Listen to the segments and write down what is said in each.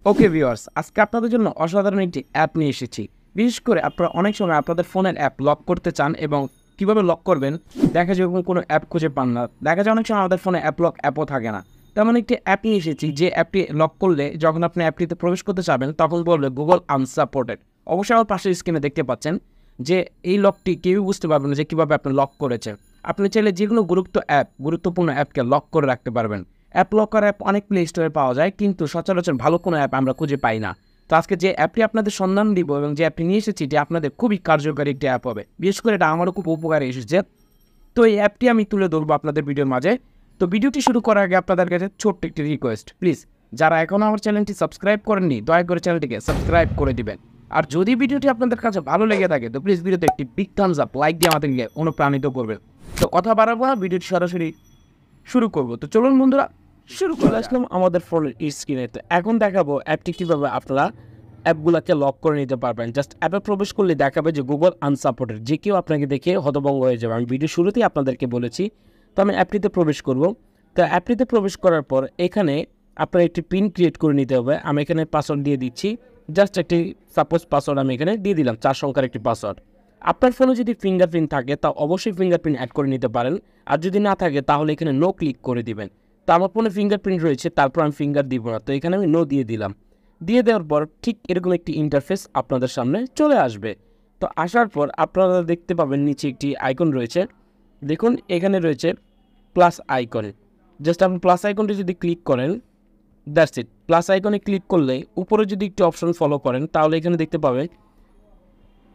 Okay viewers, আজকে আপনাদের জন্য অসাধারণ একটি অ্যাপ নিয়ে এসেছি। বিশেষ করে আপনারা অনেক সময় আপনাদের ফোনের অ্যাপ লক করতে চান এবং কীভাবে লক করবেন দেখা যায় এরকম কোনো অ্যাপ খুঁজে পান না। দেখা যায় অনেক সময় আমাদের ফোনে অ্যাপলক অ্যাপও থাকে না। তেমন একটি অ্যাপ নিয়ে এসেছি যে অ্যাপটি লক করলে যখন আপনি অ্যাপটিতে প্রবেশ করতে চাবেন তখন বলবে গুগল আনসাপোর্টেড। অবশ্যই আমার পাশের স্ক্রিনে দেখতে পাচ্ছেন যে এই লকটি কেউই বুঝতে পারবেন না যে কীভাবে আপনি লক করেছেন। আপনি চাইলে যে কোনো গুরুত্বপূর্ণ অ্যাপকে লক করে রাখতে পারবেন। অ্যাপলকার অ্যাপ অনেক প্লে স্টোরে পাওয়া যায়, কিন্তু সচরাচর ভালো কোনো অ্যাপ আমরা খুঁজে পাই না। তো আজকে যে অ্যাপটি আপনাদের সন্ধান দিব এবং যে অ্যাপটি নিয়ে এসেছি এটি আপনাদের খুবই কার্যকারী একটি অ্যাপ হবে। বিশেষ করে এটা আমারও খুব উপকারে এসেছে। তো এই অ্যাপটি আমি তুলে ধরবো আপনাদের ভিডিওর মাঝে। তো ভিডিওটি শুরু করার আগে আপনাদের কাছে ছোট্ট একটি রিকোয়েস্ট, প্লিজ যারা এখনও আমার চ্যানেলটি সাবস্ক্রাইব করেননি দয়া করে চ্যানেলটিকে সাবস্ক্রাইব করে দিবেন। আর যদি ভিডিওটি আপনাদের কাছে ভালো লেগে থাকে তো প্লিজ ভিডিওতে একটি বিগ থামস আপ লাইক দিয়ে আমাদেরকে অনুপ্রাণিত করবেন। তো কথা বাড়াবো না, ভিডিওটি সরাসরি শুরু করবো। তো চলুন বন্ধুরা, শুরু করে আসলাম আমাদের ফোনের স্ক্রিনে। তো এখন দেখাবো অ্যাপটি কীভাবে আপনারা অ্যাপগুলোকে লক করে নিতে পারবেন। জাস্ট অ্যাপে প্রবেশ করলে দেখাবে যে গুগল আনসাপোর্টেড, যে কেউ আপনাকে দেখে হতভম্ব হয়ে যাবে। আমি ভিডিও শুরুতেই আপনাদেরকে বলেছি। তো আমি অ্যাপটিতে প্রবেশ করব। তো অ্যাপটিতে প্রবেশ করার পর এখানে আপনার একটি পিন ক্রিয়েট করে নিতে হবে। আমি এখানে পাসওয়ার্ড দিয়ে দিচ্ছি। জাস্ট একটি সাপোজ পাসওয়ার্ড আমি এখানে দিয়ে দিলাম, 4 সংখ্যার একটি পাসওয়ার্ড। আপনার ফোনে যদি ফিঙ্গারপ্রিন্ট থাকে তা অবশ্যই ফিঙ্গারপ্রিন্ট অ্যাড করে নিতে পারেন, আর যদি না থাকে তাহলে এখানে নো ক্লিক করে দিবেন। তো আমার ফোনে ফিঙ্গারপ্রিন্ট রয়েছে, তারপর আমি ফিঙ্গার দিব না, তো এখানে আমি নো দিয়ে দিলাম। দিয়ে দেওয়ার পর ঠিক এরকম একটি ইন্টারফেস আপনাদের সামনে চলে আসবে। তো আসার পর আপনারা দেখতে পাবেন নিচে একটি আইকন রয়েছে। দেখুন এখানে রয়েছে প্লাস আইকন। জাস্ট আপনি প্লাস আইকনটি যদি ক্লিক করেন, দ্যাটস ইট। প্লাস আইকনে ক্লিক করলে উপরে যদি একটি অপশন ফলো করেন তাহলে এখানে দেখতে পাবেন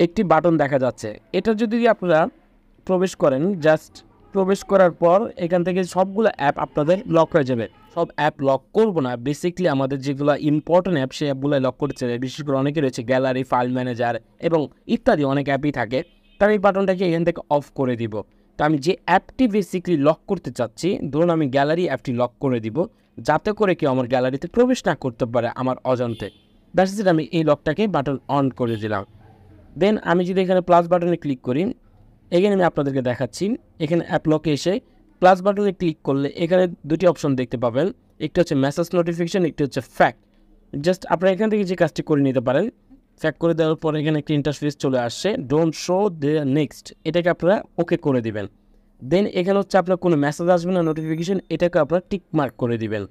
একটি বাটন দেখা যাচ্ছে। এটা যদি আপনারা প্রবেশ করেন, জাস্ট প্রবেশ করার পর এখান থেকে সবগুলো অ্যাপ আপনাদের লক হয়ে যাবে। সব অ্যাপ লক করবো না, বেসিকলি আমাদের যেগুলো ইম্পর্টেন্ট অ্যাপ সেই অ্যাপগুলো লক করতে চাই। বিশেষ করে অনেকে রয়েছে গ্যালারি, ফাইল ম্যানেজার এবং ইত্যাদি অনেক অ্যাপই থাকে। তার এই বাটনটাকে এখান থেকে অফ করে দিব। তো আমি যে অ্যাপটি বেসিকলি লক করতে চাচ্ছি, ধরুন আমি গ্যালারি অ্যাপটি লক করে দিব, যাতে করে কেউ আমার গ্যালারিতে প্রবেশ না করতে পারে আমার অজান্তে। দ্যাটস ইট, আমি এই লকটাকে বাটন অন করে দিলাম। দেন আমি যদি এখানে প্লাস বাটনে ক্লিক করি, এখানে আমি আপনাদেরকে দেখাচ্ছি। এখানে অ্যাপলকে এসে প্লাস বাটনে ক্লিক করলে এখানে দুটি অপশন দেখতে পাবেন, একটি হচ্ছে মেসেজ নোটিফিকেশন, একটি হচ্ছে ফ্যাক্ট। জাস্ট আপনারা এখান থেকে যে কাজটি করে নিতে পারেন, ফ্যাক্ট করে দেওয়ার পর এখানে একটি ইন্টারফেস চলে আসছে, ডোন্ট শো দ্য নেক্সট, এটাকে আপনারা ওকে করে দিবেন। দেন এখানে হচ্ছে আপনার কোনো মেসেজ আসবে না, নোটিফিকেশন, এটাকে আপনারা টিক মার্ক করে দিবেন।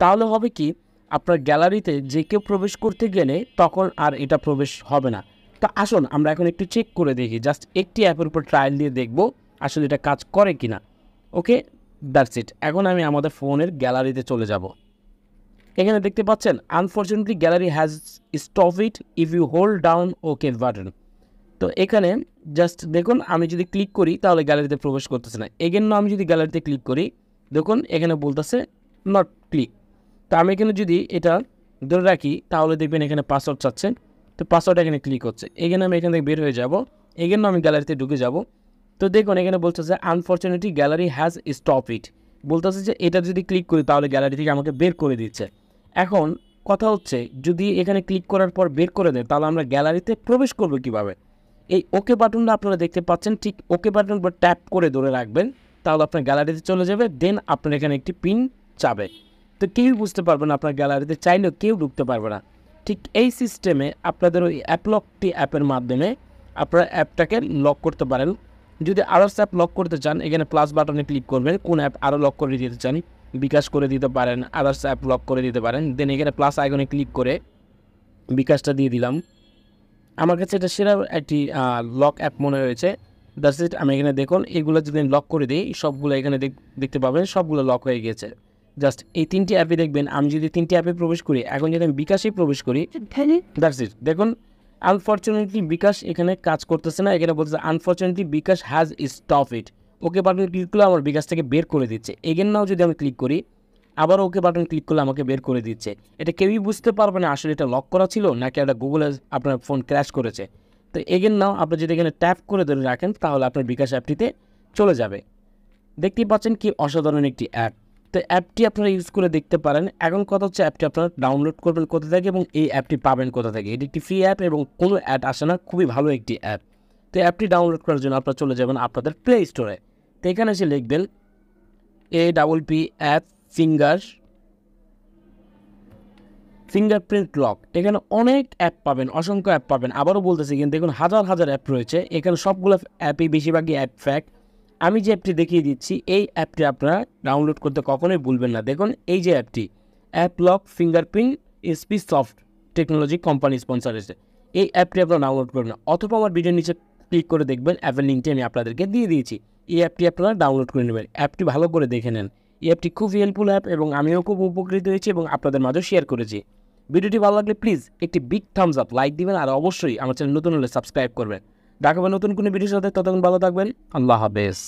তাহলে হবে কি, আপনার গ্যালারিতে যে কেউ প্রবেশ করতে গেলে তখন আর এটা প্রবেশ হবে না। তো আসুন আমরা এখন একটু চেক করে দেখি, জাস্ট একটি অ্যাপের উপর ট্রায়াল দিয়ে দেখব আসলে এটা কাজ করে কিনা। ওকে, দ্যাটস ইট। এখন আমি আমাদের ফোনের গ্যালারিতে চলে যাব। এখানে দেখতে পাচ্ছেন unfortunately gallery has stop it if you hold down okay button. তো এখানে জাস্ট দেখুন আমি যদি ক্লিক করি তাহলে গ্যালারিতে প্রবেশ করতেছে না। এগেন আমি যদি গ্যালারিতে ক্লিক করি, দেখুন এখানে বলতেছে নট ক্লিক। তো আমি এখানে যদি এটা ধরে রাখি তাহলে দেখবেন এখানে পাসওয়ার্ড চাচ্ছে। তো পাসওয়ার্ড এখানে ক্লিক হচ্ছে। এখানে আমি এখান থেকে বের হয়ে যাব। এখানে আমি গ্যালারিতে ঢুকে যাব। তো দেখুন এখানে বলতেছে আনফর্চুনেটলি গ্যালারি হ্যাজ স্টপ ইট, বলতেছে যে এটা যদি ক্লিক করি তাহলে গ্যালারি থেকে আমাকে বের করে দিচ্ছে। এখন কথা হচ্ছে, যদি এখানে ক্লিক করার পর বের করে দেয় তাহলে আমরা গ্যালারিতে প্রবেশ করবো কীভাবে? এই ওকে বাটনটা আপনারা দেখতে পাচ্ছেন, ঠিক ওকে বাটন পর ট্যাপ করে ধরে রাখবেন, তাহলে আপনার গ্যালারিতে চলে যাবে। দেন আপনার এখানে একটি পিন চাবে। তো কেউ বুঝতে পারবে না, আপনার গ্যালারিতে চাইলেও কেউ ঢুকতে পারবে না। ঠিক এই সিস্টেমে আপনাদের ওই অ্যাপলকটি অ্যাপের মাধ্যমে আপনারা অ্যাপটাকে লক করতে পারেন। যদি আদার্স অ্যাপ লক করতে চান এখানে প্লাস বাটনে ক্লিক করবেন, কোন অ্যাপ আরও লক করে দিতে চান, বিকাশ করে দিতে পারেন, আদার্স অ্যাপ লক করে দিতে পারেন। দেন এখানে প্লাস আইকনে ক্লিক করে বিকাশটা দিয়ে দিলাম। আমার কাছে এটা সেরা একটি লক অ্যাপ মনে হয়েছে। That's it. আমি এখানে দেখুন এগুলো যদি লক করে দিই সবগুলো এখানে দেখতে পাবেন সবগুলো লক হয়ে গেছে। জাস্ট এই 3টি অ্যাপে দেখবেন, আমি যদি 3টি অ্যাপে প্রবেশ করি, এখন যদি আমি বিকাশেই প্রবেশ করি, দ্যাটস ইট। দেখুন আনফর্চুনেটলি বিকাশ এখানে কাজ করতেছে না। এখানে বলতেছে unfortunately bKash has stop it. Okay button click করলে আমার বিকাশ থেকে বের করে দিচ্ছে। এগেন নাও যদি আমি ক্লিক করি, আবার ওকে বাটন ক্লিক করলে আমাকে বের করে দিচ্ছে। এটা কেউই বুঝতে পারবে না আসলে এটা লক করা ছিল নাকি এটা গুগলে আপনার ফোন ক্র্যাশ করেছে। তো এগেন নাও আপনি যদি এখানে ট্যাপ করে ধরে রাখেন তাহলে আপনার বিকাশ অ্যাপটিতে চলে যাবে। দেখতেই পাচ্ছেন কি অসাধারণ একটি অ্যাপ। তো অ্যাপটি আপনারা ইউজ করে দেখতে পারেন। এখন কথা হচ্ছে অ্যাপটি আপনারা ডাউনলোড করবেন কোথা থেকে এবং এই অ্যাপটি পাবেন কোথা থেকে। এটি একটি ফ্রি অ্যাপ এবং কোনো অ্যাড আসে না, খুবই ভালো একটি অ্যাপ। তো অ্যাপটি ডাউনলোড করার জন্য আপনারা চলে যাবেন আপনাদের প্লে স্টোরে। তো এখানে এসে লিখবেন APP অ্যাপ ফিঙ্গারপ্রিন্ট লক। এখানে অনেক অ্যাপ পাবেন, অসংখ্য অ্যাপ পাবেন। আবারও বলতেছি, কিন্তু দেখুন হাজার হাজার অ্যাপ রয়েছে এখানে, সবগুলো অ্যাপই বেশিরভাগই অ্যাপ ফ্যাক্ট। আমি যে অ্যাপটি দেখিয়ে দিচ্ছি এই অ্যাপটি আপনারা ডাউনলোড করতে কখনোই ভুলবেন না। দেখুন এই যে অ্যাপটি AppLock fingerprint SP soft technology company sponsor এসে, এই অ্যাপটি আপনারা ডাউনলোড করবেন না, অথবা আমার ভিডিওর নিচে ক্লিক করে দেখবেন, অ্যাপের লিঙ্কটি আমি আপনাদেরকে দিয়ে দিয়েছি। এই অ্যাপটি আপনারা ডাউনলোড করে নেবেন, অ্যাপটি ভালো করে দেখে নেন। এই অ্যাপটি খুব হেল্পফুল অ্যাপ এবং আমিও খুব উপকৃত হয়েছি এবং আপনাদের মাঝেও শেয়ার করেছি। ভিডিওটি ভালো লাগলে প্লিজ একটি বিগ থামস আপ লাইক দিবেন, আর অবশ্যই আমার চ্যানেল নতুন হলে সাবস্ক্রাইব করবেন। দেখা হবে নতুন কোনো ভিডিওর সাথে, ততক্ষণ ভালো থাকবেন। আল্লাহ হাফেজ।